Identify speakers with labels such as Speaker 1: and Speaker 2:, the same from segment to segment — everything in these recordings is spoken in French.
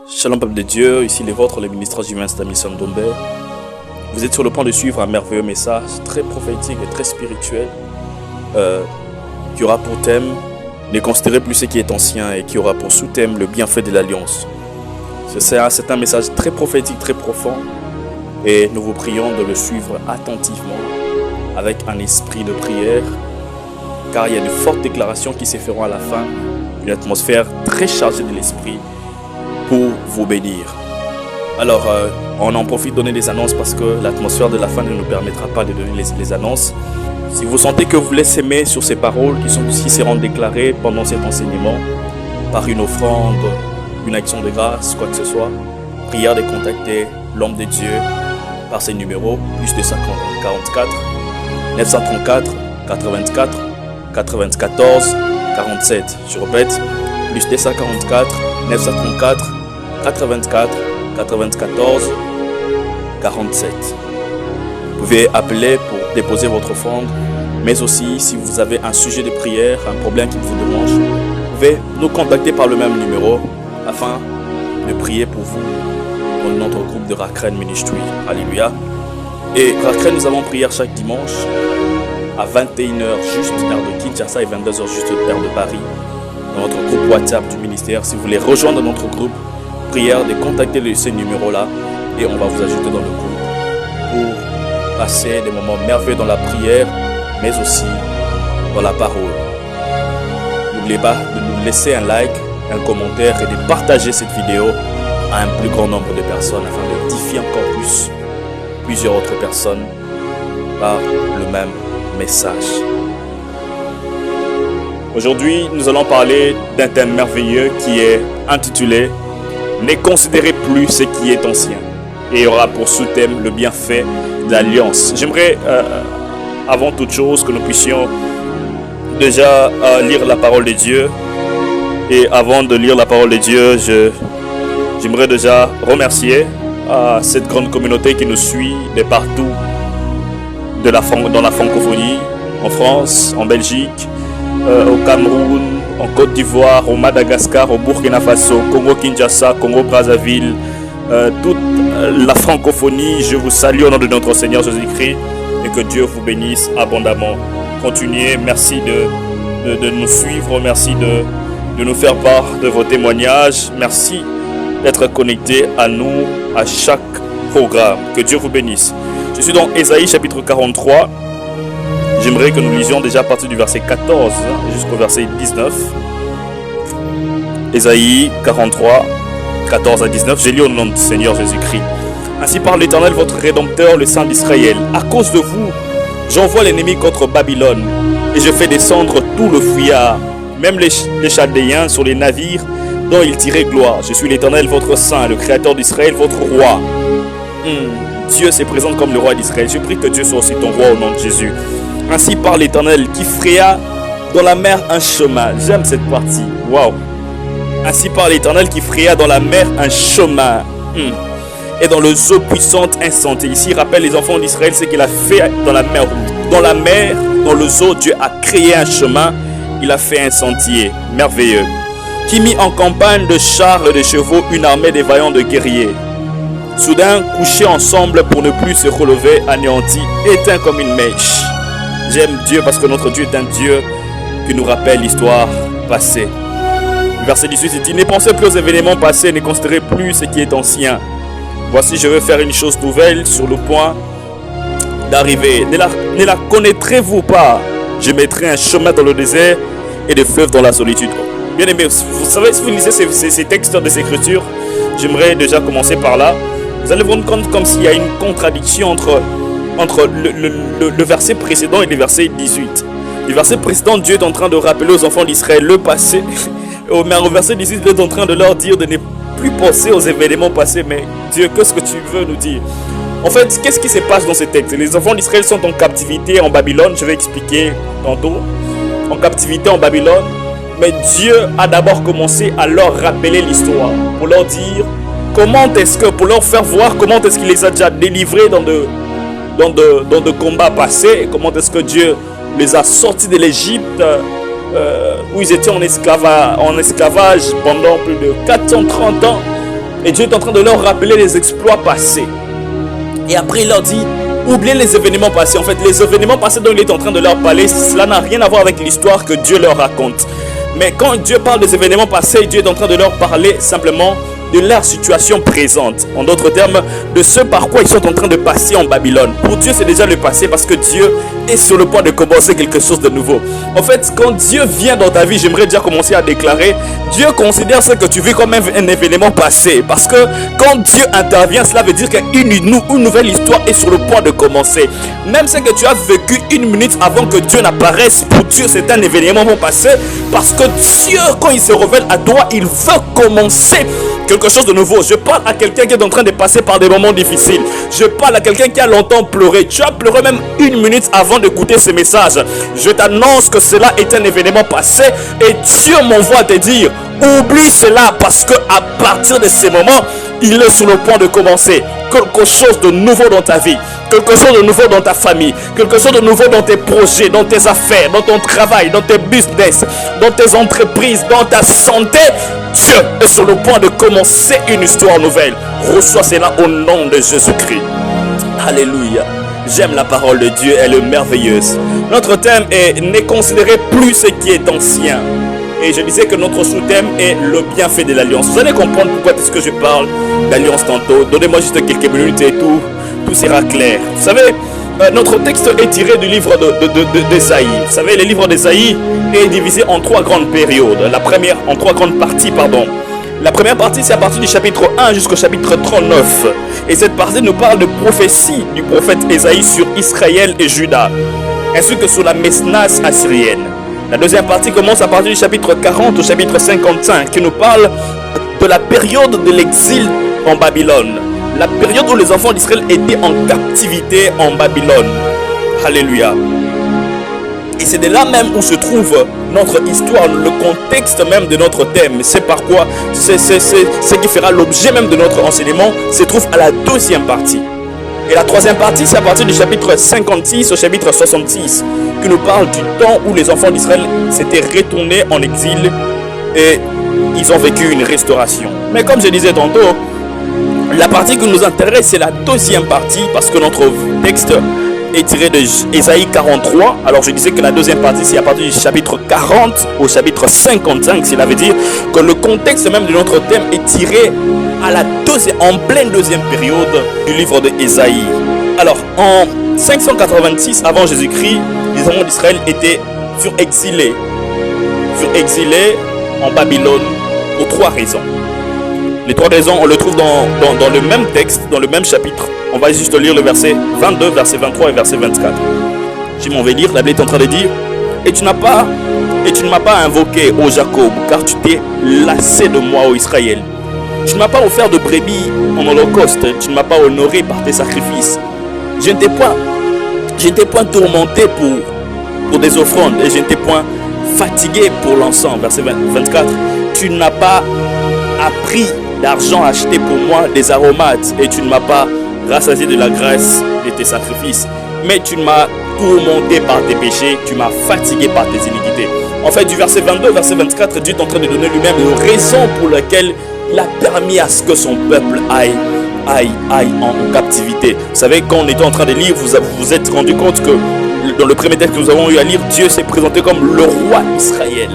Speaker 1: Shalom peuple de Dieu, ici les vôtres, les ministres Jimens Damison Dombe. Vous êtes sur le point de suivre un merveilleux message très prophétique et très spirituel qui aura pour thème « Ne considérez plus ce qui est ancien » et qui aura pour sous-thème « Le bienfait de l'alliance ». C'est un message très prophétique, très profond et nous vous prions de le suivre attentivement avec un esprit de prière car il y a de fortes déclarations qui se feront à la fin, une atmosphère très chargée de l'esprit pour vous bénir. Alors, on en profite de donner des annonces parce que l'atmosphère de la fin ne nous permettra pas de donner les annonces. Si vous sentez que vous voulez s'aimer sur ces paroles qui seront déclarées pendant cet enseignement, par une offrande, une action de grâce, quoi que ce soit, prière de contacter l'homme de Dieu par ces numéros, plus de 44 934 84 94 47. Je répète, plus 244 934 84 94 47. Vous pouvez appeler pour déposer votre offrande, mais aussi si vous avez un sujet de prière, un problème qui vous dérange, vous pouvez nous contacter par le même numéro afin de prier pour vous dans notre groupe de Rakren Ministry. Alléluia. Et Rakren, nous avons prière chaque dimanche à 21h juste heure de Kinshasa et 22h juste heure de Paris dans notre groupe WhatsApp du ministère. Si vous voulez rejoindre notre groupe, prière de contacter ce numéro-là et on va vous ajouter dans le groupe pour passer des moments merveilleux dans la prière, mais aussi dans la parole. N'oubliez pas de nous laisser un like, un commentaire et de partager cette vidéo à un plus grand nombre de personnes afin d'édifier encore plus plusieurs autres personnes par le même message. Aujourd'hui, nous allons parler d'un thème merveilleux qui est intitulé « Ne considérez plus ce qui est ancien » et il y aura pour sous-thème le bienfait de l'alliance. J'aimerais avant toute chose que nous puissions déjà lire la parole de Dieu. Et avant de lire la parole de Dieu, j'aimerais déjà remercier cette grande communauté qui nous suit de partout dans la francophonie, en France, en Belgique, au Cameroun, en Côte d'Ivoire, au Madagascar, au Burkina Faso, Congo-Kinshasa, Congo-Brazzaville, toute la francophonie. Je vous salue au nom de notre Seigneur Jésus-Christ et que Dieu vous bénisse abondamment. Continuez, merci de nous suivre, merci de nous faire part de vos témoignages. Merci d'être connectés à nous, à chaque programme. Que Dieu vous bénisse. Je suis dans Ésaïe chapitre 43. J'aimerais que nous lisions déjà à partir du verset 14 jusqu'au verset 19. Ésaïe 43, 14 à 19. J'ai lu au nom du Seigneur Jésus-Christ. Ainsi parle l'Éternel, votre Rédempteur, le Saint d'Israël. À cause de vous, j'envoie l'ennemi contre Babylone et je fais descendre tout le fuyard, même les Chaldéens sur les navires dont ils tiraient gloire. Je suis l'Éternel, votre Saint, le Créateur d'Israël, votre Roi. Dieu se présente comme le Roi d'Israël. Je prie que Dieu soit aussi ton Roi au nom de Jésus. Ainsi parle l'Éternel qui fraya dans la mer un chemin. J'aime cette partie. Waouh. Ainsi parle l'Éternel qui fraya dans la mer un chemin. Et dans les eaux puissantes un sentier. Ici, il rappelle les enfants d'Israël ce qu'il a fait dans la mer. Dans la mer, dans les eaux, Dieu a créé un chemin. Il a fait un sentier merveilleux. Qui mit en campagne de chars et de chevaux une armée de vaillants de guerriers. Soudain, couchés ensemble pour ne plus se relever, anéantis, éteints comme une mèche. J'aime Dieu parce que notre Dieu est un Dieu qui nous rappelle l'histoire passée. Le verset 18 dit « Ne pensez plus aux événements passés, ne considérez plus ce qui est ancien. Voici, je vais faire une chose nouvelle sur le point d'arriver. Ne la connaîtrez-vous pas? Je mettrai un chemin dans le désert et des fleuves dans la solitude. » Bien aimé, vous savez, si vous lisez ces textes des Écritures, j'aimerais déjà commencer par là. Vous allez vous rendre compte comme s'il y a une contradiction entre le verset précédent et le verset 18. Le verset précédent, Dieu est en train de rappeler aux enfants d'Israël le passé. Mais au verset 18, il est en train de leur dire de ne plus penser aux événements passés. Mais Dieu, qu'est-ce que tu veux nous dire? En fait, qu'est-ce qui se passe dans ce texte? Les enfants d'Israël sont en captivité en Babylone. Je vais expliquer tantôt. En captivité en Babylone. Mais Dieu a d'abord commencé à leur rappeler l'histoire. Pour leur dire pour leur faire voir comment est-ce qu'il les a déjà délivrés dans de combats passés. Comment est-ce que Dieu les a sortis de l'Égypte où ils étaient en esclavage pendant plus de 430 ans. Et Dieu est en train de leur rappeler les exploits passés. Et après, il leur dit, oubliez les événements passés. En fait, les événements passés dont il est en train de leur parler, cela n'a rien à voir avec l'histoire que Dieu leur raconte. Mais quand Dieu parle des événements passés, Dieu est en train de leur parler simplement de leur situation présente. En d'autres termes, de ce par quoi ils sont en train de passer en Babylone. Pour Dieu, c'est déjà le passé parce que Dieu est sur le point de commencer quelque chose de nouveau. En fait, quand Dieu vient dans ta vie, j'aimerais déjà commencer à déclarer, Dieu considère ce que tu vis comme un événement passé. Parce que quand Dieu intervient, cela veut dire qu'une nouvelle histoire est sur le point de commencer. Même ce que tu as vécu une minute avant que Dieu n'apparaisse, pour Dieu, c'est un événement passé. Parce que Dieu, quand il se révèle à toi, il veut commencer quelque chose de nouveau. Je parle à quelqu'un qui est en train de passer par des moments difficiles. Je parle à quelqu'un qui a longtemps pleuré. Tu as pleuré même une minute avant d'écouter ce message. Je t'annonce que cela est un événement passé et Dieu m'envoie te dire, oublie cela parce que à partir de ce moment, il est sur le point de commencer quelque chose de nouveau dans ta vie, quelque chose de nouveau dans ta famille, quelque chose de nouveau dans tes projets, dans tes affaires, dans ton travail, dans tes business, dans tes entreprises, dans ta santé. Dieu est sur le point de commencer une histoire nouvelle. Reçois cela au nom de Jésus-Christ. Alléluia. J'aime la parole de Dieu, elle est merveilleuse. Notre thème est « Ne considérez plus ce qui est ancien ». Et je disais que notre sous-thème est le bienfait de l'alliance. Vous allez comprendre pourquoi est-ce que je parle d'alliance tantôt. Donnez-moi juste quelques minutes et tout sera clair. Vous savez, notre texte est tiré du livre d'Ésaïe. Vous savez, le livre d'Ésaïe est divisé en trois grandes périodes. En trois grandes parties, pardon. La première partie, c'est à partir du chapitre 1 jusqu'au chapitre 39. Et cette partie nous parle de prophétie du prophète Ésaïe sur Israël et Juda, ainsi que sur la Mesnas assyrienne. La deuxième partie commence à partir du chapitre 40 au chapitre 55, qui nous parle de la période de l'exil en Babylone. La période où les enfants d'Israël étaient en captivité en Babylone. Alléluia. Et c'est de là même où se trouve notre histoire, le contexte même de notre thème. C'est par quoi, c'est ce qui fera l'objet même de notre enseignement, se trouve à la deuxième partie. Et la troisième partie, c'est à partir du chapitre 56 au chapitre 66, qui nous parle du temps où les enfants d'Israël s'étaient retournés en exil et ils ont vécu une restauration. Mais comme je disais tantôt, la partie qui nous intéresse, c'est la deuxième partie, parce que notre texte est tiré de Ésaïe 43. Alors je disais que la deuxième partie, c'est à partir du chapitre 40 au chapitre 55. Cela veut dire que le contexte même de notre thème est tiré en pleine deuxième période du livre de Ésaïe. Alors, en 586 avant Jésus-Christ, les enfants d'Israël furent exilés en Babylone pour trois raisons. Les trois raisons, on le trouve dans le même texte, dans le même chapitre. On va juste lire le verset 22, verset 23 et verset 24. Je m'en vais lire, la Bible est en train de dire, et tu ne m'as pas invoqué, ô Jacob, car tu t'es lassé de moi, ô Israël. Tu ne m'as pas offert de brebis en holocauste, tu ne m'as pas honoré par tes sacrifices. Je ne t'ai point tourmenté pour des offrandes, et je ne t'ai point fatigué pour l'encens. Verset 24. Tu n'as pas appris d'argent acheté pour moi des aromates, et tu ne m'as pas rassasié de la graisse de tes sacrifices. Mais tu m'as tourmenté par tes péchés, tu m'as fatigué par tes iniquités. En fait, du verset 22 au verset 24, Dieu est en train de donner lui-même les raisons pour lesquelles il a permis à ce que son peuple aille en captivité. Vous savez, quand on était en train de lire, vous vous êtes rendu compte que dans le premier texte que nous avons eu à lire, Dieu s'est présenté comme le roi d'Israël.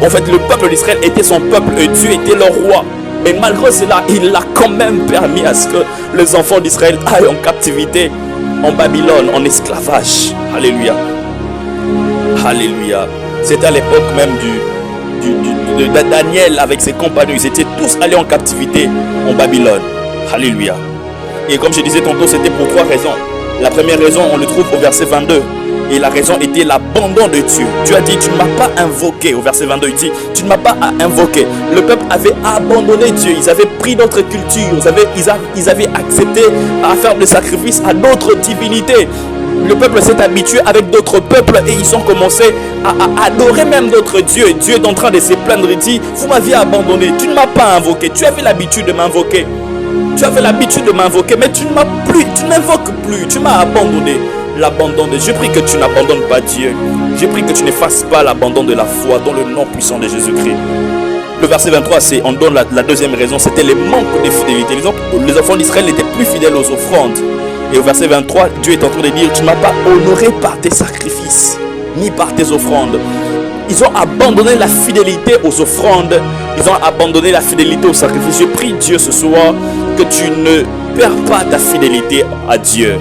Speaker 1: En fait, le peuple d'Israël était son peuple et Dieu était leur roi. Mais malgré cela, il a quand même permis à ce que les enfants d'Israël aillent en captivité en Babylone, en esclavage. Alléluia. Alléluia. C'était à l'époque même de Daniel avec ses compagnons. Ils étaient tous allés en captivité en Babylone. Alléluia. Et comme je disais tantôt, c'était pour trois raisons. La première raison, on le trouve au verset 22. Et la raison était l'abandon de Dieu. Dieu a dit, tu ne m'as pas invoqué. Au verset 22, il dit, tu ne m'as pas invoqué. Le peuple avait abandonné Dieu. Ils avaient pris d'autres cultures. Ils avaient accepté à faire des sacrifices à d'autres divinités. Le peuple s'est habitué avec d'autres peuples et ils ont commencé à adorer même d'autres dieux. Et Dieu est en train de se plaindre et dit, vous m'aviez abandonné. Tu ne m'as pas invoqué. Tu avais l'habitude de m'invoquer. Tu avais l'habitude de m'invoquer, mais tu ne m'invoques plus. Tu m'as abandonné. L'abandon de Dieu. Je prie que tu n'abandonnes pas Dieu. Je prie que tu ne fasses pas l'abandon de la foi dans le nom puissant de Jésus-Christ. Le verset 23, on donne la deuxième raison, c'était le manque de fidélité. Les enfants d'Israël n'étaient plus fidèles aux offrandes. Et au verset 23, Dieu est en train de dire, tu ne m'as pas honoré par tes sacrifices, ni par tes offrandes. Ils ont abandonné la fidélité aux offrandes. Ils ont abandonné la fidélité aux sacrifices. Je prie Dieu ce soir que tu ne perds pas ta fidélité à Dieu.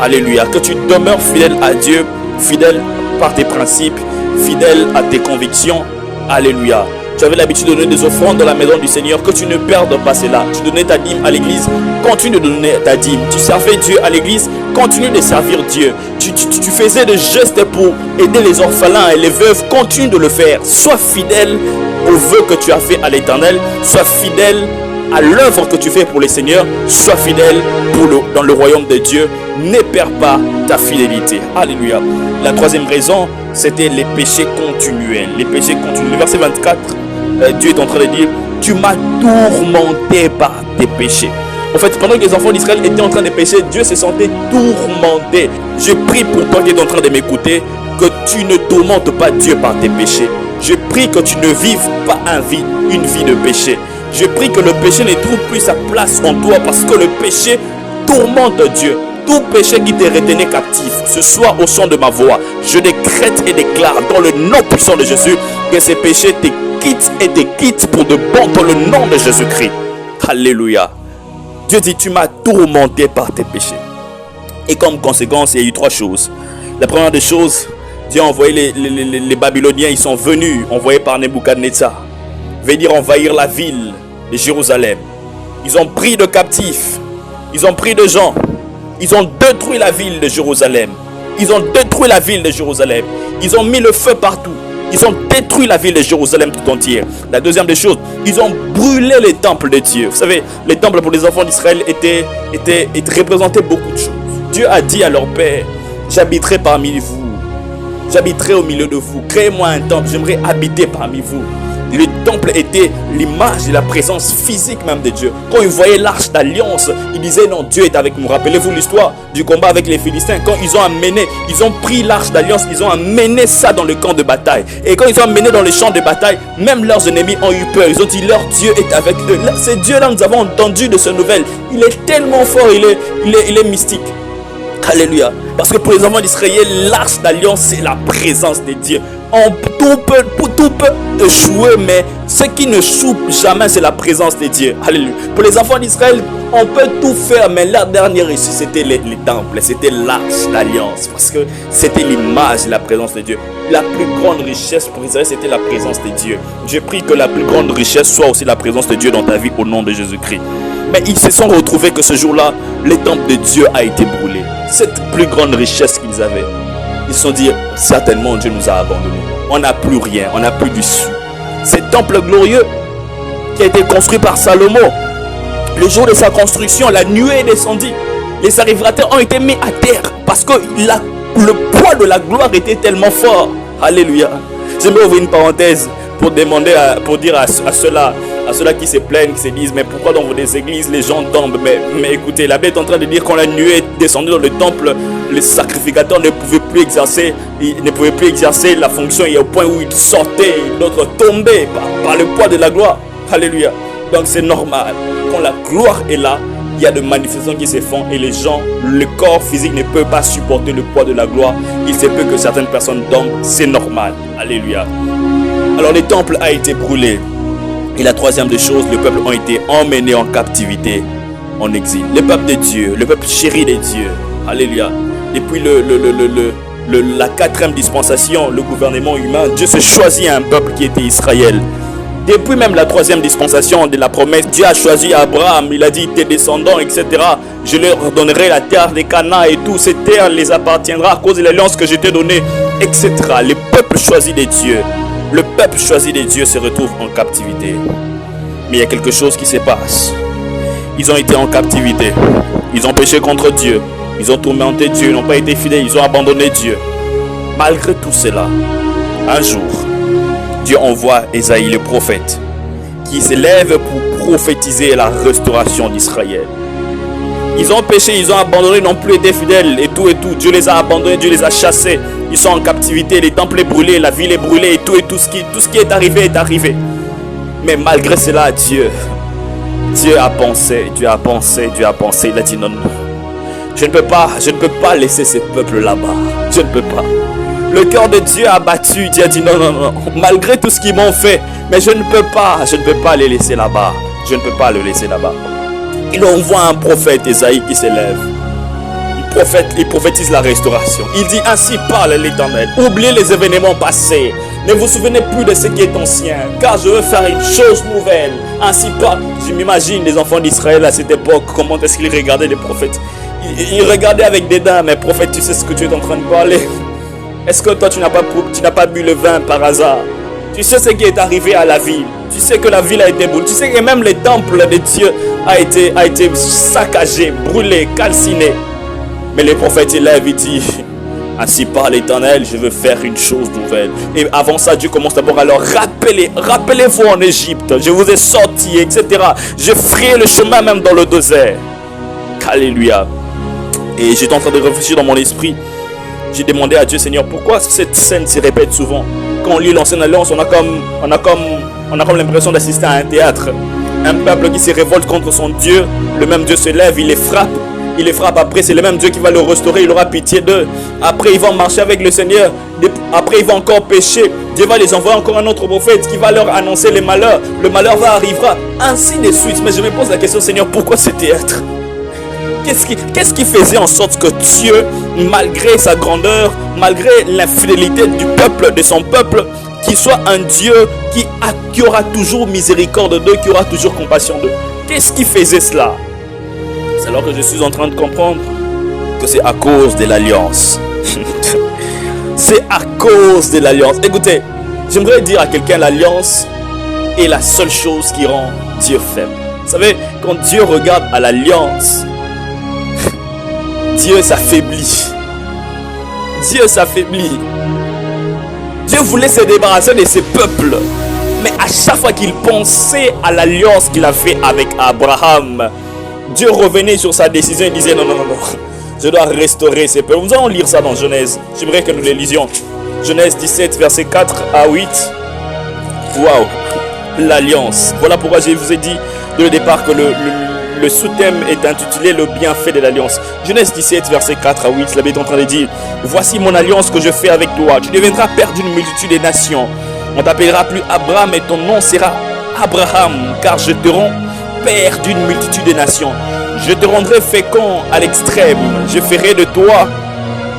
Speaker 1: Alléluia. Que tu demeures fidèle à Dieu, fidèle par tes principes, fidèle à tes convictions. Alléluia. Tu avais l'habitude de donner des offrandes dans la maison du Seigneur, que tu ne perdes pas cela. Tu donnais ta dîme à l'église, continue de donner ta dîme. Tu servais Dieu à l'église, continue de servir Dieu. Tu faisais des gestes pour aider les orphelins et les veuves, continue de le faire. Sois fidèle aux vœux que tu as fait à l'Éternel, sois fidèle à l'œuvre que tu fais pour le Seigneur, sois fidèle dans le royaume de Dieu. Ne perds pas ta fidélité. Alléluia. La troisième raison, c'était les péchés continuels. Les péchés continuels. Le verset 24, Dieu est en train de dire, tu m'as tourmenté par tes péchés. En fait, pendant que les enfants d'Israël étaient en train de pécher, Dieu se sentait tourmenté. Je prie pour toi qui es en train de m'écouter, que tu ne tourmentes pas Dieu par tes péchés. Je prie que tu ne vives pas une vie de péché. Je prie que le péché ne trouve plus sa place en toi, parce que le péché tourmente Dieu. Tout péché qui te retenait captif, ce soir au son de ma voix, je décrète et déclare dans le nom puissant de Jésus que ces péchés te quittent et te quittent pour de bon dans le nom de Jésus-Christ. Alléluia. Dieu dit, tu m'as tourmenté par tes péchés. Et comme conséquence, il y a eu trois choses. La première des choses, Dieu a envoyé les Babyloniens, ils sont venus, envoyés par Nebuchadnezzar, venir envahir la ville de Jérusalem. Ils ont pris de captifs, ils ont pris de gens. Ils ont détruit la ville de Jérusalem. Ils ont détruit la ville de Jérusalem. Ils ont mis le feu partout. Ils ont détruit la ville de Jérusalem tout entière. La deuxième des choses, ils ont brûlé les temples de Dieu. Vous savez, les temples pour les enfants d'Israël représentaient beaucoup de choses. Dieu a dit à leur père, j'habiterai parmi vous. J'habiterai au milieu de vous. Créez-moi un temple, j'aimerais habiter parmi vous. Le temple était l'image de la présence physique même de Dieu. Quand ils voyaient l'arche d'alliance, ils disaient non, Dieu est avec nous. Rappelez-vous l'histoire du combat avec les Philistins. Quand ils ont pris l'arche d'alliance, ils ont amené ça dans le camp de bataille. Et quand ils ont amené dans le champ de bataille, même leurs ennemis ont eu peur. Ils ont dit leur Dieu est avec eux. Ce Dieu-là, nous avons entendu de ces nouvelles. Il est tellement fort, il est mystique. Alléluia. Parce que pour les enfants d'Israël, l'arche d'alliance, c'est la présence de Dieu. Tout peut échouer, mais ce qui ne choue jamais, c'est la présence de Dieu. Alléluia. Pour les enfants d'Israël, on peut tout faire, mais la dernière réussite, c'était les temples, c'était l'arche d'alliance, parce que c'était l'image de la présence de Dieu. La plus grande richesse pour Israël, c'était la présence de Dieu. Je prie que la plus grande richesse soit aussi la présence de Dieu dans ta vie au nom de Jésus-Christ. Mais ils se sont retrouvés que ce jour-là, le temple de Dieu a été brûlé. Cette plus grande richesse qu'ils avaient. Ils se sont dit, certainement Dieu nous a abandonnés. On n'a plus rien, on n'a plus d'issue. Ce temple glorieux qui a été construit par Salomon, le jour de sa construction, la nuée est descendue. Les sacrificateurs ont été mis à terre parce que le poids de la gloire était tellement fort. Alléluia. J'aimerais ouvrir une parenthèse pour dire à ceux-là qui se plaignent, qui se disent mais pourquoi dans vos églises les gens tombent, mais écoutez, la Bible est en train de dire quand la nuée est descendue dans le temple, les sacrificateurs ne pouvaient plus exercer la fonction, et au point où ils sortaient, d'autres tombaient par le poids de la gloire. Alléluia. Donc c'est normal, quand la gloire est là, il y a des manifestations qui se font et les gens, le corps physique ne peut pas supporter le poids de la gloire. Il se peut que certaines personnes tombent, c'est normal. Alléluia. Alors le temple a été brûlé. Et la troisième des choses, le peuple a été emmené en captivité, en exil. Le peuple de Dieu, le peuple chéri de Dieu. Alléluia. Depuis la quatrième dispensation, le gouvernement humain, Dieu se choisit un peuple qui était Israël. Depuis même la troisième dispensation de la promesse, Dieu a choisi Abraham. Il a dit tes descendants, etc. Je leur donnerai la terre des Canaan et tout. Cette terre les appartiendra à cause de l'alliance que je t'ai donnée, etc. Le peuple choisi de Dieu. Le peuple choisi de Dieu se retrouve en captivité. Mais il y a quelque chose qui se passe. Ils ont été en captivité. Ils ont péché contre Dieu. Ils ont tourmenté Dieu. Ils n'ont pas été fidèles. Ils ont abandonné Dieu. Malgré tout cela, un jour, Dieu envoie Ésaïe le prophète qui se lève pour prophétiser la restauration d'Israël. Ils ont péché, ils ont abandonné, ils n'ont plus été fidèles et tout. Dieu les a abandonnés, Dieu les a chassés. Ils sont en captivité, les temples est brûlés, la ville est brûlée et tout ce qui est arrivé est arrivé. Mais malgré cela, Dieu a pensé, Dieu a pensé. Il a dit non, non. Je ne peux pas laisser ces peuples là-bas. Je ne peux pas. Le cœur de Dieu a battu. Dieu a dit non, non, non. Malgré tout ce qu'ils m'ont fait, mais je ne peux pas les laisser là-bas. Je ne peux pas le laisser là-bas. Il envoie un prophète, Ésaïe, qui s'élève. Il prophétise la restauration. Il dit ainsi parle l'Éternel. Oubliez les événements passés. Ne vous souvenez plus de ce qui est ancien, car je veux faire une chose nouvelle. Ainsi parle. Je m'imagine les enfants d'Israël à cette époque, comment est-ce qu'ils regardaient les prophètes. Ils regardaient avec dédain, mais prophète, tu sais ce que tu es en train de parler? Est-ce que toi tu n'as pas bu le vin par hasard? Tu sais ce qui est arrivé à la ville. Tu sais que la ville a été brûlée. Tu sais que même les temples de Dieu a été saccagé, brûlé, calciné. Mais les prophètes élèvent, il dit ainsi parle l'Éternel, je veux faire une chose nouvelle. Et avant ça, Dieu commence d'abord à leur rappeler. Rappelez-vous en Égypte, je vous ai sortis, etc. J'ai frayé le chemin même dans le désert. Alléluia. Et j'étais en train de réfléchir dans mon esprit. J'ai demandé à Dieu, Seigneur, pourquoi cette scène se répète souvent? Quand on lit l'Ancienne Alliance, on a comme l'impression d'assister à un théâtre. Un peuple qui se révolte contre son Dieu, le même Dieu se lève, il les frappe. Il les frappe, après c'est le même Dieu qui va le restaurer, il aura pitié d'eux. Après ils vont marcher avec le Seigneur, après ils vont encore pécher. Dieu va les envoyer encore un autre prophète qui va leur annoncer les malheurs. Le malheur arrivera, ainsi de suite. Mais je me pose la question, Seigneur, pourquoi ce théâtre? Qu'est-ce qui faisait en sorte que Dieu, malgré sa grandeur, malgré l'infidélité du peuple, de son peuple, qu'il soit un Dieu qui aura toujours miséricorde d'eux, qui aura toujours compassion d'eux? Qu'est-ce qui faisait cela? C'est alors que je suis en train de comprendre que c'est à cause de l'alliance. C'est à cause de l'alliance. Écoutez, j'aimerais dire à quelqu'un, l'alliance est la seule chose qui rend Dieu faible. Vous savez, quand Dieu regarde à l'alliance, Dieu s'affaiblit. Dieu s'affaiblit. Dieu voulait se débarrasser de ses peuples. Mais à chaque fois qu'il pensait à l'alliance qu'il a fait avec Abraham, Dieu revenait sur sa décision et disait non, non, non, non, je dois restaurer ces peuples. Nous allons lire ça dans Genèse. J'aimerais que nous les lisions. Genèse 17, versets 4 à 8. Waouh, l'alliance. Voilà pourquoi je vous ai dit dès le départ que le sous-thème est intitulé le bienfait de l'alliance. Genèse 17, versets 4 à 8. La Bible est en train de dire voici mon alliance que je fais avec toi. Tu deviendras père d'une multitude de nations. On t'appellera plus Abraham et ton nom sera Abraham, car je te rends père d'une multitude de nations. Je te rendrai fécond à l'extrême. Je ferai de toi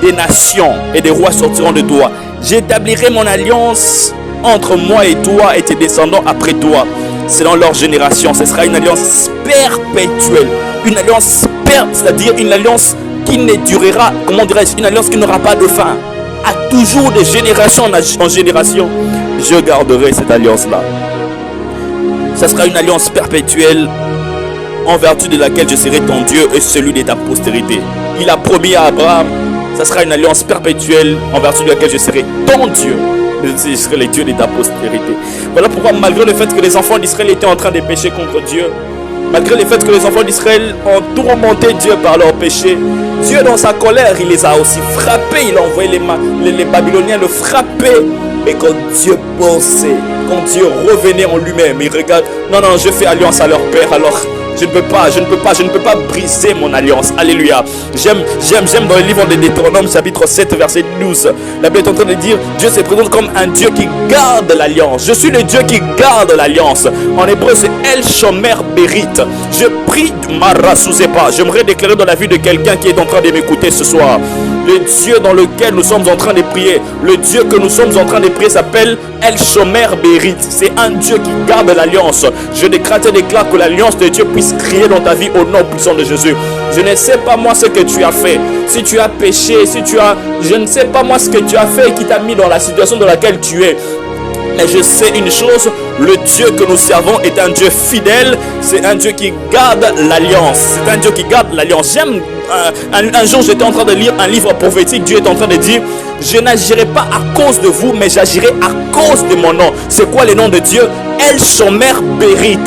Speaker 1: des nations et des rois sortiront de toi. J'établirai mon alliance entre moi et toi et tes descendants après toi, selon leur génération. Ce sera une alliance perpétuelle. Une alliance c'est-à-dire une alliance qui ne durera, comment dirais-je, une alliance qui n'aura pas de fin. À toujours de génération en génération, je garderai cette alliance-là. Ça sera une alliance perpétuelle en vertu de laquelle je serai ton Dieu et celui de ta postérité. Il a promis à Abraham, ça sera une alliance perpétuelle en vertu de laquelle je serai ton Dieu. Je serai le Dieu de ta postérité. Voilà pourquoi malgré le fait que les enfants d'Israël étaient en train de pécher contre Dieu, malgré le fait que les enfants d'Israël ont tourmenté Dieu par leurs péchés, Dieu dans sa colère, il les a aussi frappés. Il a envoyé les Babyloniens le frapper. Et quand Dieu pensait, quand Dieu revenait en lui-même, il regarde, non, non, je fais alliance à leur père, alors je ne peux pas briser mon alliance. Alléluia. J'aime dans le livre de Deutéronome, chapitre 7, verset 12. La Bible est en train de dire, Dieu se présente comme un Dieu qui garde l'alliance. Je suis le Dieu qui garde l'alliance. En hébreu, c'est El Shomer Berit. Je prie Mara Souzepa. J'aimerais déclarer dans la vie de quelqu'un qui est en train de m'écouter ce soir. Le Dieu dans lequel nous sommes en train de prier, le Dieu que nous sommes en train de prier s'appelle El Shomer Berit. C'est un Dieu qui garde l'alliance. Je déclare que l'alliance de Dieu puisse crier dans ta vie au nom puissant de Jésus. Je ne sais pas moi ce que tu as fait. Si tu as péché, je ne sais pas moi ce que tu as fait qui t'a mis dans la situation dans laquelle tu es. Mais je sais une chose, le Dieu que nous servons est un Dieu fidèle. C'est un Dieu qui garde l'alliance. C'est un Dieu qui garde l'alliance. Un jour, j'étais en train de lire un livre prophétique. Dieu est en train de dire, je n'agirai pas à cause de vous, mais j'agirai à cause de mon nom. C'est quoi le nom de Dieu? El Shomer Berit.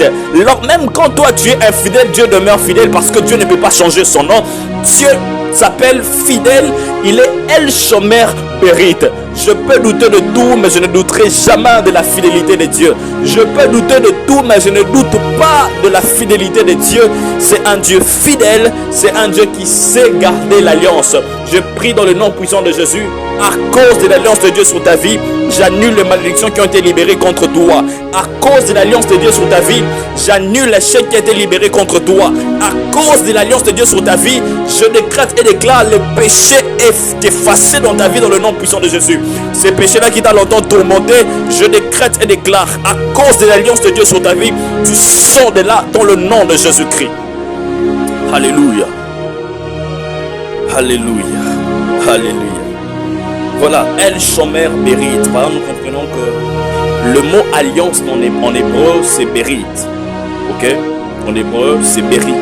Speaker 1: Même quand toi tu es infidèle, Dieu demeure fidèle parce que Dieu ne peut pas changer son nom. Dieu s'appelle fidèle. Il est El Shomer Berit. Je peux douter de tout, mais je ne douterai jamais de la fidélité de Dieu. Je peux douter de tout, mais je ne doute pas de la fidélité de Dieu. C'est un Dieu fidèle, c'est un Dieu qui sait garder l'alliance. Je prie dans le nom puissant de Jésus, à cause de l'alliance de Dieu sur ta vie, j'annule les malédictions qui ont été libérées contre toi. À cause de l'alliance de Dieu sur ta vie, j'annule l'échec qui a été libéré contre toi. À cause de l'alliance de Dieu sur ta vie, je décrète et déclare le péché effacé dans ta vie dans le nom puissant de Jésus. Ces péchés-là qui t'a longtemps tourmenté, je décrète et déclare, à cause de l'alliance de Dieu sur ta vie, tu sors de là dans le nom de Jésus-Christ. Alléluia. Alléluia. Alléluia. Voilà, El Shomer Berit. Voilà, nous comprenons que le mot alliance en hébreu, c'est Berit. Ok? En hébreu, c'est Berit.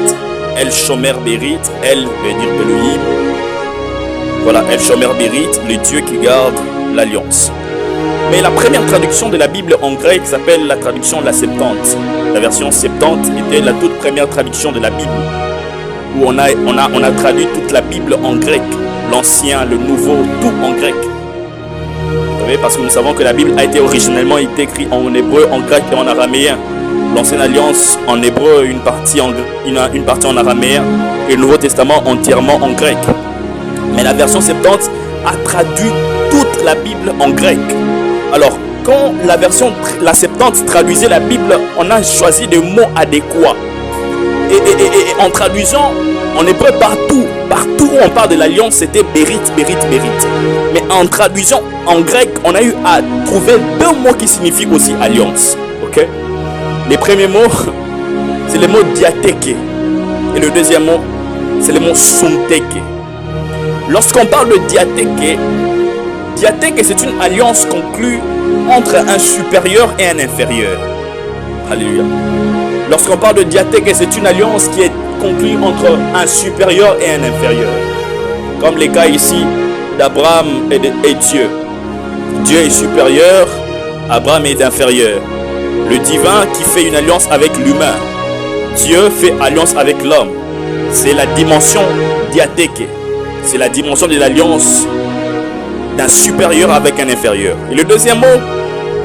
Speaker 1: El Shomer Berit. El veut dire Elohim. Voilà, El Shomer Berit, le Dieu qui garde l'alliance. Mais la première traduction de la Bible en grec s'appelle la traduction de la Septante. La version Septante était la toute première traduction de la Bible, où on a traduit toute la Bible en grec. L'ancien, le nouveau, tout en grec. Vous savez, parce que nous savons que la Bible a été originellement écrite en hébreu, en grec et en araméen. L'ancienne alliance en hébreu, une partie en araméen, et le Nouveau Testament entièrement en grec. Mais la version Septante a traduit toute la Bible en grec. Alors, quand la Septante traduisait la Bible, on a choisi des mots adéquats. Et en traduisant en hébreu partout où on parle de l'alliance, c'était Berit, Berit, Berit. Mais en traduisant en grec, on a eu à trouver deux mots qui signifient aussi alliance. Ok? Les premiers mots, c'est le mot diatheke. Et le deuxième mot, c'est le mot sunteke. Lorsqu'on parle de diatheke, c'est une alliance conclue entre un supérieur et un inférieur. Alléluia. Lorsqu'on parle de diatheke, c'est une alliance qui est conclue entre un supérieur et un inférieur. Comme les cas ici d'Abraham et Dieu. Dieu est supérieur, Abraham est inférieur. Le divin qui fait une alliance avec l'humain. Dieu fait alliance avec l'homme. C'est la dimension diatheke. C'est la dimension de l'alliance d'un supérieur avec un inférieur. Et le deuxième mot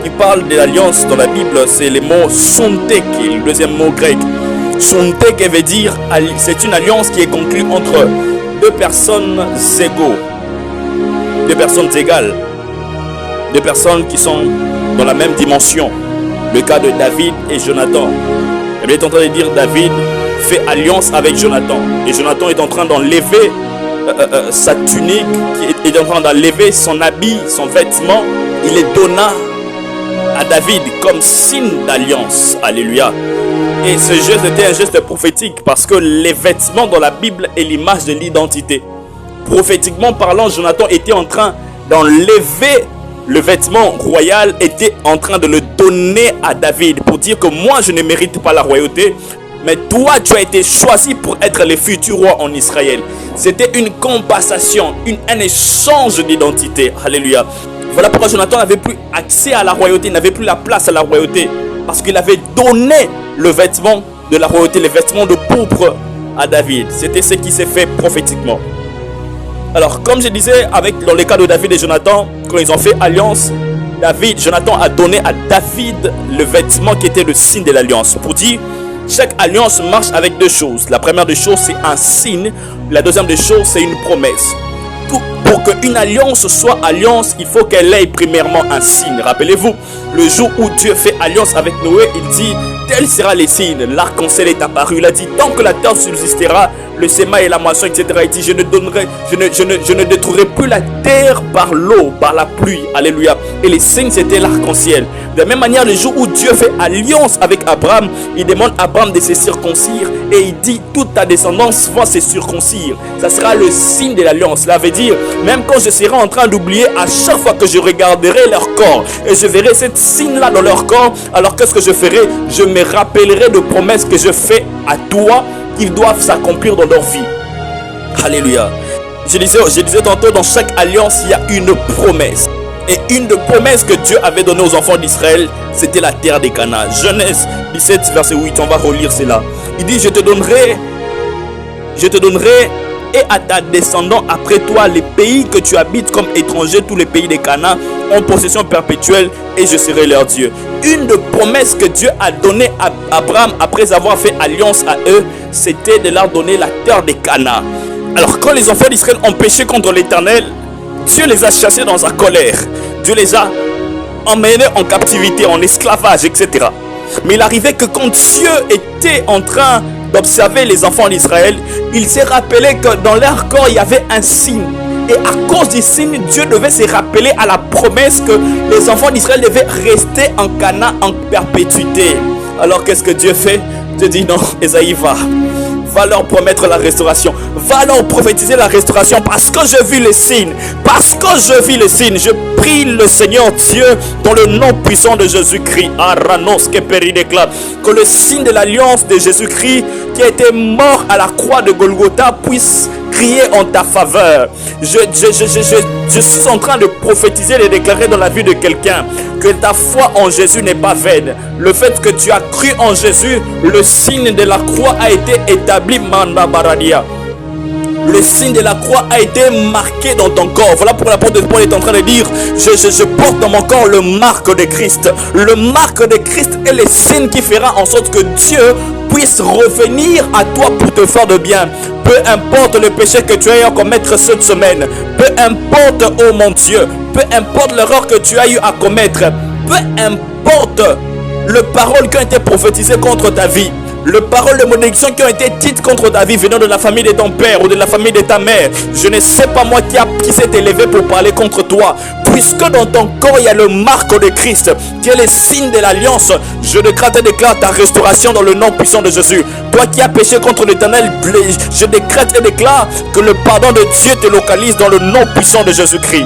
Speaker 1: qui parle de l'alliance dans la Bible, c'est le mot sunteke, le deuxième mot grec. Sunteke veut dire, c'est une alliance qui est conclue entre deux personnes égaux, deux personnes égales, deux personnes qui sont dans la même dimension. Le cas de David et Jonathan. Il est en train de dire, David fait alliance avec Jonathan. Et Jonathan est en train d'enlever sa tunique, qui est en train d'enlever son habit, son vêtement. Il les donna à David comme signe d'alliance. Alléluia. Et ce geste était un geste prophétique parce que les vêtements dans la Bible est l'image de l'identité. Prophétiquement parlant, Jonathan était en train d'enlever le vêtement royal, était en train de le donner à David pour dire que moi je ne mérite pas la royauté, mais toi tu as été choisi pour être le futur roi en Israël. C'était une compensation, un échange d'identité. Alléluia. Voilà pourquoi Jonathan n'avait plus accès à la royauté, n'avait plus la place à la royauté, parce qu'il avait donné le vêtement de la royauté, les vêtements de pourpre à David. C'était ce qui s'est fait prophétiquement. Alors, comme je disais, dans les cas de David et Jonathan, quand ils ont fait alliance, Jonathan a donné à David le vêtement qui était le signe de l'alliance. Pour dire, chaque alliance marche avec deux choses. La première des choses, c'est un signe. La deuxième des choses, c'est une promesse. Pour qu'une alliance soit alliance, il faut qu'elle ait premièrement un signe. Rappelez-vous, le jour où Dieu fait alliance avec Noé, il dit, tel sera les signes. L'arc-en-ciel est apparu. Il a dit, tant que la terre subsistera, le séma et la moisson, etc. Il dit, je ne détruirai plus la terre par l'eau, par la pluie. Alléluia. Et les signes, c'était l'arc-en-ciel. De la même manière, le jour où Dieu fait alliance avec Abraham, il demande à Abraham de se circoncire. Et il dit, toute ta descendance va se circoncire. Ça sera le signe de l'alliance. Cela veut dire, même quand je serai en train d'oublier, à chaque fois que je regarderai leur corps et je verrai cette signe-là dans leur corps, alors qu'est-ce que je ferai? Je me rappellerai de promesses que je fais à toi, qu'ils doivent s'accomplir dans leur vie. Alléluia. Je disais tantôt, dans chaque alliance, il y a une promesse. Et une des promesses que Dieu avait données aux enfants d'Israël, c'était la terre des Canaan. Genèse 17, verset 8, on va relire cela. Il dit, je te donnerai et à ta descendant après toi les pays que tu habites comme étranger, tous les pays des Canaan, en possession perpétuelle, et je serai leur Dieu. Une des promesses que Dieu a données à Abraham après avoir fait alliance à eux, c'était de leur donner la terre des Canaan. Alors quand les enfants d'Israël ont péché contre l'Éternel, Dieu les a chassés dans sa colère. Dieu les a emmenés en captivité, en esclavage, etc. Mais il arrivait que quand Dieu était en train d'observer les enfants d'Israël, il s'est rappelé que dans leur corps il y avait un signe. Et à cause du signe, Dieu devait se rappeler à la promesse que les enfants d'Israël devaient rester en Canaan en perpétuité. Alors qu'est-ce que Dieu fait? Dieu dit non, Esaïe va leur promettre la restauration, va leur prophétiser la restauration, parce que je vis les signes, parce que je vis les signes. Je prie le Seigneur Dieu dans le nom puissant de Jésus-Christ, que le signe de l'alliance de Jésus-Christ qui a été mort à la croix de Golgotha puisse crier en ta faveur. Je suis en train de prophétiser et de déclarer dans la vie de quelqu'un que ta foi en Jésus n'est pas vaine. Le fait que tu as cru en Jésus, le signe de la croix a été établi. Manda Baradia. Le signe de la croix a été marqué dans ton corps. Voilà pourquoi l'apôtre Paul est en train de dire, je porte dans mon corps le marque de Christ. Le marque de Christ est le signe qui fera en sorte que Dieu puisse revenir à toi pour te faire de bien. Peu importe le péché que tu as eu à commettre cette semaine, peu importe, oh mon Dieu, peu importe l'erreur que tu as eu à commettre, peu importe les paroles qui ont été prophétisées contre ta vie, les paroles de malédiction qui ont été dites contre ta vie venant de la famille de ton père ou de la famille de ta mère, je ne sais pas moi qui s'est élevé pour parler contre toi. Puisque dans ton corps il y a le marque de Christ, qui est le signe de l'alliance, je décrète et déclare ta restauration dans le nom puissant de Jésus. Toi qui as péché contre l'Éternel, je décrète et déclare que le pardon de Dieu te localise dans le nom puissant de Jésus-Christ.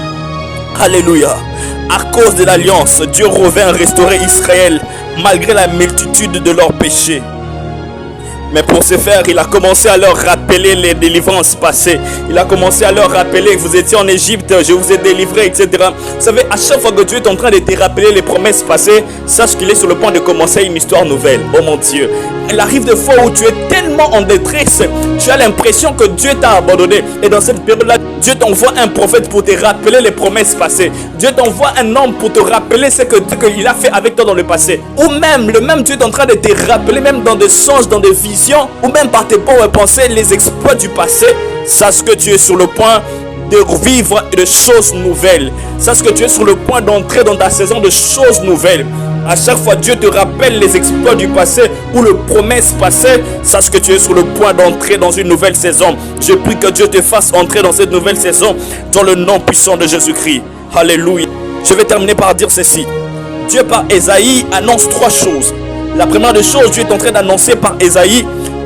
Speaker 1: Alléluia. À cause de l'alliance, Dieu revint restaurer Israël malgré la multitude de leurs péchés. Mais pour ce faire, il a commencé à leur rappeler les délivrances passées. Il a commencé à leur rappeler que vous étiez en Égypte, je vous ai délivré, etc. Vous savez, à chaque fois que Dieu est en train de te rappeler les promesses passées, sache qu'il est sur le point de commencer une histoire nouvelle. Oh mon Dieu. Il arrive des fois où tu es tellement en détresse, tu as l'impression que Dieu t'a abandonné. Et dans cette période-là, Dieu t'envoie un prophète pour te rappeler les promesses passées. Dieu t'envoie un homme pour te rappeler ce qu'il a fait avec toi dans le passé. Ou même, le même Dieu est en train de te rappeler, même dans des songes, dans des visions, ou même par tes pauvres pensées, les exploits du passé. Sache que tu es sur le point de vivre de choses nouvelles. Sache que tu es sur le point d'entrer dans ta saison de choses nouvelles. À chaque fois Dieu te rappelle les exploits du passé ou les promesses passées, sache que tu es sur le point d'entrer dans une nouvelle saison. Je prie que Dieu te fasse entrer dans cette nouvelle saison dans le nom puissant de Jésus-Christ. Alléluia. Je vais terminer par dire ceci. Dieu par Ésaïe annonce trois choses. La première des choses, Dieu est en train d'annoncer par Ésaïe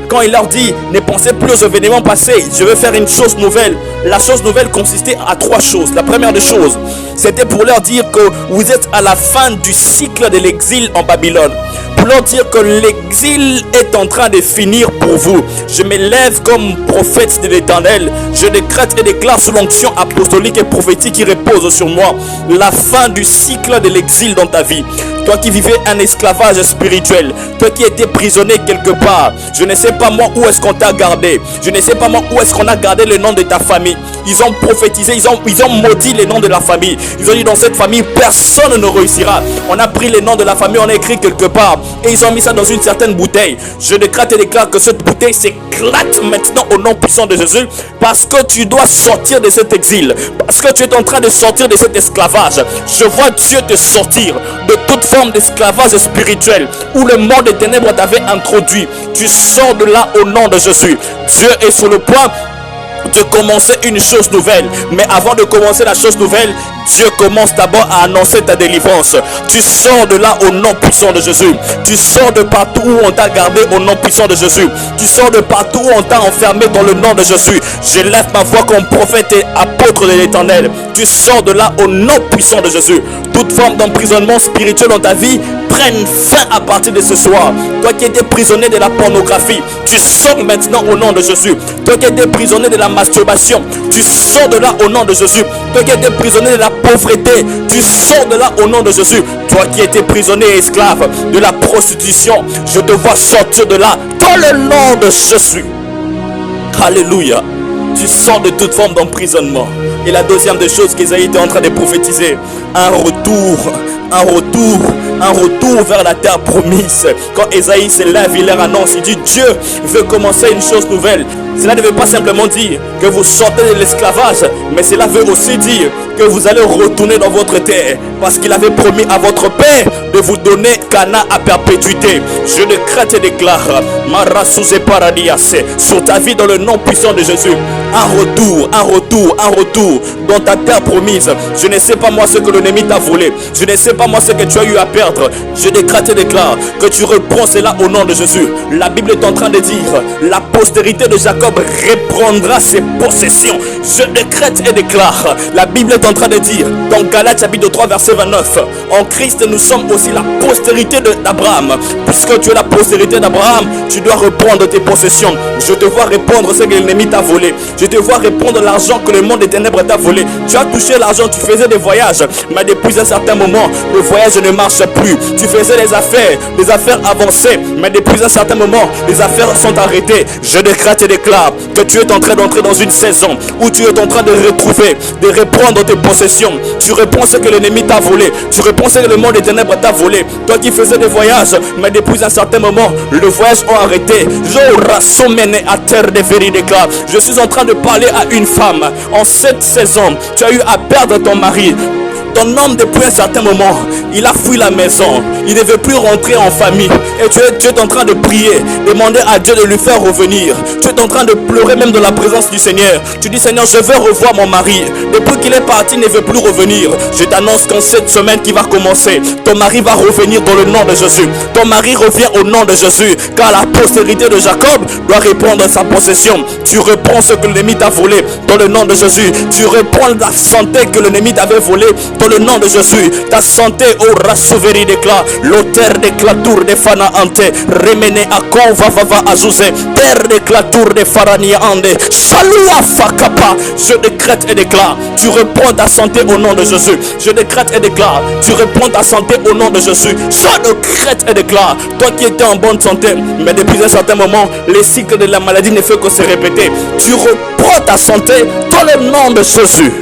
Speaker 1: quand il leur dit, ne pensez plus aux événements passés, je vais faire une chose nouvelle. La chose nouvelle consistait à trois choses. La première des choses, c'était pour leur dire que vous êtes à la fin du cycle de l'exil en Babylone. Pour leur dire que l'exil est en train de finir pour vous. Je m'élève comme prophète de l'Éternel. Je décrète et déclare sous l'onction apostolique et prophétique qui repose sur moi la fin du cycle de l'exil dans ta vie. Toi qui vivais un esclavage spirituel, toi qui étais prisonnier quelque part, je ne sais pas moi où est-ce qu'on t'a gardé, je ne sais pas moi où est-ce qu'on a gardé le nom de ta famille. Ils ont prophétisé, ils ont maudit les noms de la famille. Ils ont dit dans cette famille personne ne réussira. On a pris les noms de la famille, on a écrit quelque part et ils ont mis ça dans une certaine bouteille. Je décrète et déclare que cette bouteille s'éclate maintenant au nom puissant de Jésus, parce que tu dois sortir de cet exil, parce que tu es en train de sortir de cet esclavage. Je vois Dieu te sortir de toute forme d'esclavage spirituel où le monde des ténèbres t'avait introduit. Tu sors de là au nom de Jésus. Dieu est sur le point de commencer une chose nouvelle. Mais avant de commencer la chose nouvelle, Dieu commence d'abord à annoncer ta délivrance. Tu sors de là au nom puissant de Jésus. Tu sors de partout où on t'a gardé au nom puissant de Jésus. Tu sors de partout où on t'a enfermé dans le nom de Jésus. Je lève ma voix comme prophète et apôtre de l'Éternel. Tu sors de là au nom puissant de Jésus. Toute forme d'emprisonnement spirituel dans ta vie prenne fin à partir de ce soir. Toi qui étais prisonnier de la pornographie, tu sors maintenant au nom de Jésus. Toi qui étais prisonnier de la masturbation, tu sors de là au nom de Jésus. Toi qui étais prisonnier de la pauvreté, tu sors de là au nom de Jésus. Toi qui étais prisonnier et esclave de la prostitution, je te vois sortir de là dans le nom de Jésus. Alléluia. tu sors de toute forme d'emprisonnement. Et la deuxième des choses qu'Ésaïe était en train de prophétiser, un retour vers la terre promise. Quand Ésaïe se lève, il leur annonce, il dit Dieu veut commencer une chose nouvelle. Cela ne veut pas simplement dire que vous sortez de l'esclavage, mais cela veut aussi dire que vous allez retourner dans votre terre, parce qu'il avait promis à votre père de vous donner Cana à perpétuité. Je décrète et déclare sur ta vie dans le nom puissant de Jésus. Un retour dans ta terre promise. Je ne sais pas moi ce que l'ennemi t'a volé. Je ne sais pas moi ce que tu as eu à perdre. Je décrète et déclare que tu reprends cela au nom de Jésus. La Bible est en train de dire, la postérité de Jacob reprendra ses possessions. Je décrète et déclare, la Bible est en train de dire, dans Galates chapitre 3 verset 29, en Christ nous sommes aussi la postérité d'Abraham. Puisque tu es la postérité d'Abraham, tu dois reprendre tes possessions. Je te vois répondre ce que l'ennemi t'a volé. Je te vois répondre l'argent que le monde des ténèbres t'a volé. Tu as touché l'argent, tu faisais des voyages, mais depuis un certain moment, le voyage ne marche plus. Tu faisais des affaires avancées, mais depuis un certain moment, les affaires sont arrêtées. Je décrète et déclare que tu es en train d'entrer dans une saison où tu es en train de retrouver, de reprendre tes possessions. Tu reprends ce que l'ennemi t'a volé. Tu reprends ce que le monde des ténèbres t'a volé. Toi qui faisais des voyages, mais depuis un certain moment, le voyage a arrêté. Je suis en train de parler à une femme. En cette saison, tu as eu à perdre ton mari. Ton homme, depuis un certain moment, il a fui la maison. Il ne veut plus rentrer en famille. Et tu es en train de prier, demander à Dieu de lui faire revenir. Tu es en train de pleurer même dans la présence du Seigneur. Tu dis, Seigneur, je veux revoir mon mari. Depuis qu'il est parti, il ne veut plus revenir. Je t'annonce qu'en cette semaine qui va commencer, ton mari va revenir dans le nom de Jésus. Ton mari revient au nom de Jésus. Car la postérité de Jacob doit répondre à sa possession. Tu reprends ce que l'ennemi t'a volé dans le nom de Jésus. Tu reprends la santé que l'ennemi t'avait volée dans le nom de Jésus. Ta santé aura souveri déclare. L'auteur de clatour de Fana Ante. Remene à con va azouze. Terre de clatour de Farania Ande. Chaloua Fakapa. Je décrète et déclare. Tu reprends ta santé au nom de Jésus. Je décrète et déclare. Tu reprends ta santé au nom de Jésus. Je décrète et déclare. Toi qui étais en bonne santé, mais depuis un certain moment, les cycles de la maladie ne font que se répéter. Tu reprends ta santé dans le nom de Jésus.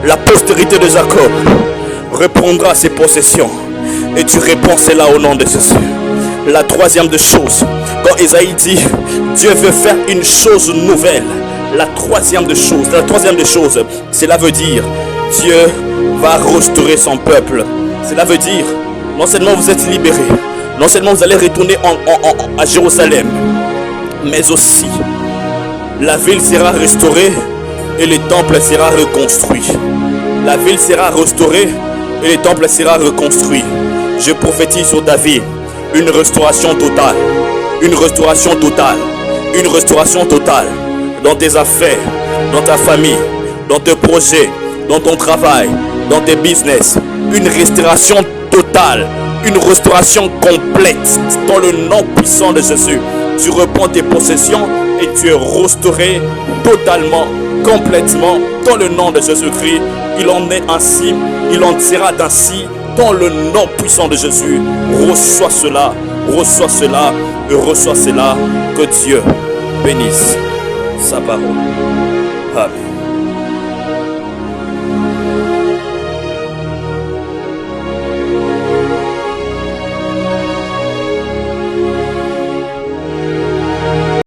Speaker 1: La postérité de Jacob reprendra ses possessions et tu réponds cela au nom de Jésus. La troisième des choses, quand Ésaïe dit Dieu veut faire une chose nouvelle, la troisième des choses, cela veut dire Dieu va restaurer son peuple. Cela veut dire non seulement vous êtes libérés, non seulement vous allez retourner à Jérusalem, mais aussi la ville sera restaurée et le temple sera reconstruit. La ville sera restaurée et le temple sera reconstruit. Je prophétise sur David une restauration totale. Une restauration totale. Une restauration totale. Dans tes affaires, dans ta famille, dans tes projets, dans ton travail, dans tes business. Une restauration totale. Une restauration complète. Dans le nom puissant de Jésus. Tu reprends tes possessions et tu es restauré totalement, complètement, dans le nom de Jésus-Christ. Il en est ainsi, il en sera ainsi, dans le nom puissant de Jésus. Reçois cela et reçois cela. Que Dieu bénisse sa parole. Amen.